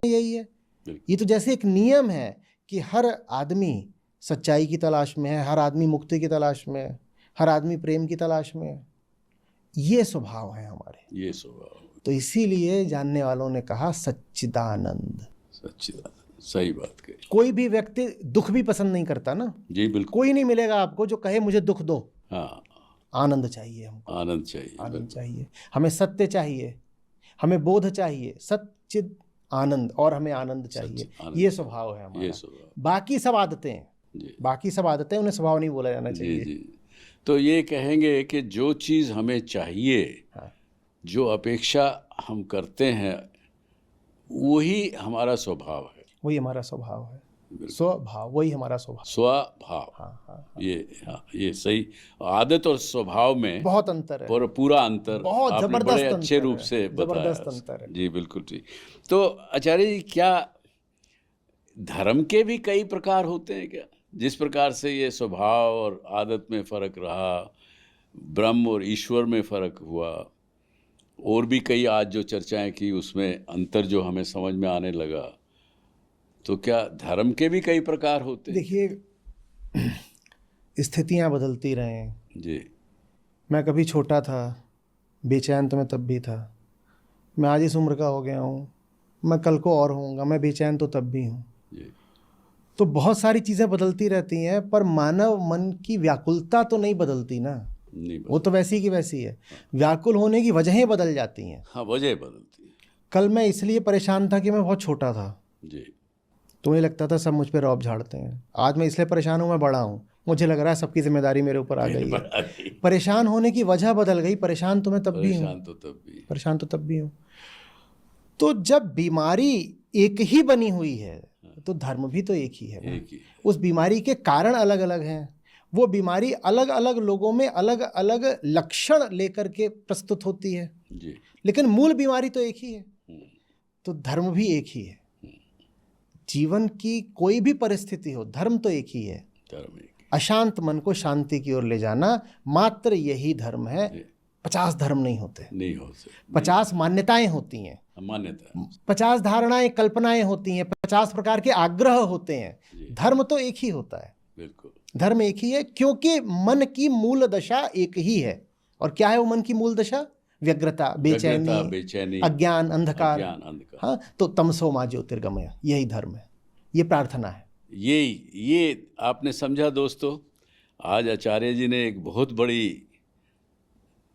यही है। ये तो जैसे एक नियम है कि हर आदमी सच्चाई की तलाश में है, हर आदमी मुक्ति की तलाश में है, हर आदमी प्रेम की तलाश में है। ये स्वभाव है हमारे, ये स्वभाव। तो इसीलिए जानने वालों ने कहा सच्चिदानंद। सच्चिदानंद, सही बात कही। कोई भी व्यक्ति दुख भी पसंद नहीं करता ना। जी बिल्कुल। कोई नहीं मिलेगा आपको जो कहे मुझे दुख दो। हाँ, आनंद चाहिए हमको, आनंद चाहिए, आनंद चाहिए। हमें सत्य चाहिए, हमें बोध चाहिए, सच्चिद आनंद, और हमें आनंद चाहिए। ये स्वभाव है हमारा। ये स्वभाव। बाकी सब आदतें हैं जी, बाकी सब आदतें, उन्हें स्वभाव नहीं बोला जाना जी चाहिए। जी। तो ये कहेंगे कि जो चीज़ हमें चाहिए, हाँ। जो अपेक्षा हम करते हैं, वही हमारा स्वभाव है। वही हमारा स्वभाव है, स्वभाव, वही हमारा स्वभाव। स्वभाव। हाँ। ये सही। आदत और स्वभाव में बहुत अंतर है, पूरा अंतर बहुत आपने जबरदस्त बड़े अच्छे अंतर रूप है, से बताया। जबरदस्त अंतर है। जी बिल्कुल ठीक। तो आचार्य जी, क्या धर्म के भी कई प्रकार होते हैं क्या? जिस प्रकार से ये स्वभाव और आदत में फर्क रहा, ब्रह्म और ईश्वर में फर्क हुआ, और भी कई आज जो चर्चाएं की उसमें अंतर जो हमें समझ में आने लगा, तो क्या धर्म के भी कई प्रकार होते हैं? देखिए, स्थितियां बदलती रहें जी। मैं कभी छोटा था, बेचैन तो मैं तब भी था। मैं आज इस उम्र का हो गया हूँ, मैं कल को और होऊंगा, मैं बेचैन तो तब भी हूँ। तो बहुत सारी चीज़ें बदलती रहती हैं, पर मानव मन की व्याकुलता तो नहीं बदलती ना। वो तो वैसी की वैसी है। व्याकुल होने की वजहें बदल जाती हैं। हाँ, वजह बदलती है। कल मैं इसलिए परेशान था कि मैं बहुत छोटा था, जी। तुम्हें लगता था सब मुझ पे रौब झाड़ते हैं। आज मैं इसलिए परेशान हूँ, मैं बड़ा हूँ, मुझे लग रहा है सबकी जिम्मेदारी मेरे ऊपर आ गई है। परेशान होने की वजह बदल गई, परेशान तो मैं तब भी हूँ, परेशान तो तब भी हूँ। तो जब बीमारी एक ही बनी हुई है तो धर्म भी तो एक ही है ना। उस बीमारी के कारण अलग अलग हैं। वो बीमारी अलग अलग लोगों में अलग अलग लक्षण लेकर के प्रस्तुत होती है जी। लेकिन मूल बीमारी तो एक ही है। तो धर्म भी एक ही है। जीवन की कोई भी परिस्थिति हो, धर्म तो एक ही है। अशांत मन को शांति की ओर ले जाना, मात्र यही धर्म है। 50 धर्म नहीं होते, 50 मान्यताएं होती हैं, 50 धारणाएं, कल्पनाएं होती हैं, 50 प्रकार के आग्रह होते हैं। धर्म तो एक ही होता है। बिल्कुल, धर्म एक ही है, क्योंकि मन की मूल दशा एक ही है। और क्या है वो मन की मूल दशा? व्यग्रता, बेचैनी, अज्ञान, अंधकार। हाँ, तो तमसो मा ज्योतिर्गमय, यही धर्म है, ये प्रार्थना है। ये आपने समझा दोस्तों। आज आचार्य जी ने एक बहुत बड़ी,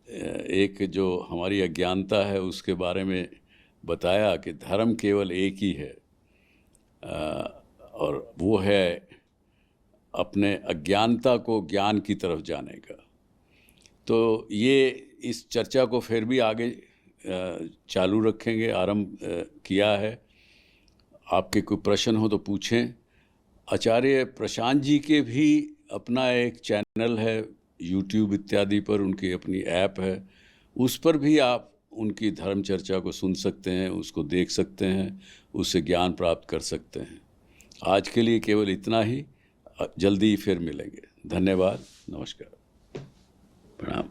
एक जो हमारी अज्ञानता है उसके बारे में बताया कि धर्म केवल एक ही है, और वो है अपने अज्ञानता को ज्ञान की तरफ जाने का। तो ये इस चर्चा को फिर भी आगे चालू रखेंगे, आरंभ किया है। आपके कोई प्रश्न हो तो पूछें। आचार्य प्रशांत जी के भी अपना एक चैनल है YouTube इत्यादि पर, उनकी अपनी ऐप है, उस पर भी आप उनकी धर्म चर्चा को सुन सकते हैं, उसको देख सकते हैं, उससे ज्ञान प्राप्त कर सकते हैं। आज के लिए केवल इतना ही, जल्दी फिर मिलेंगे। धन्यवाद, नमस्कार, प्रणाम।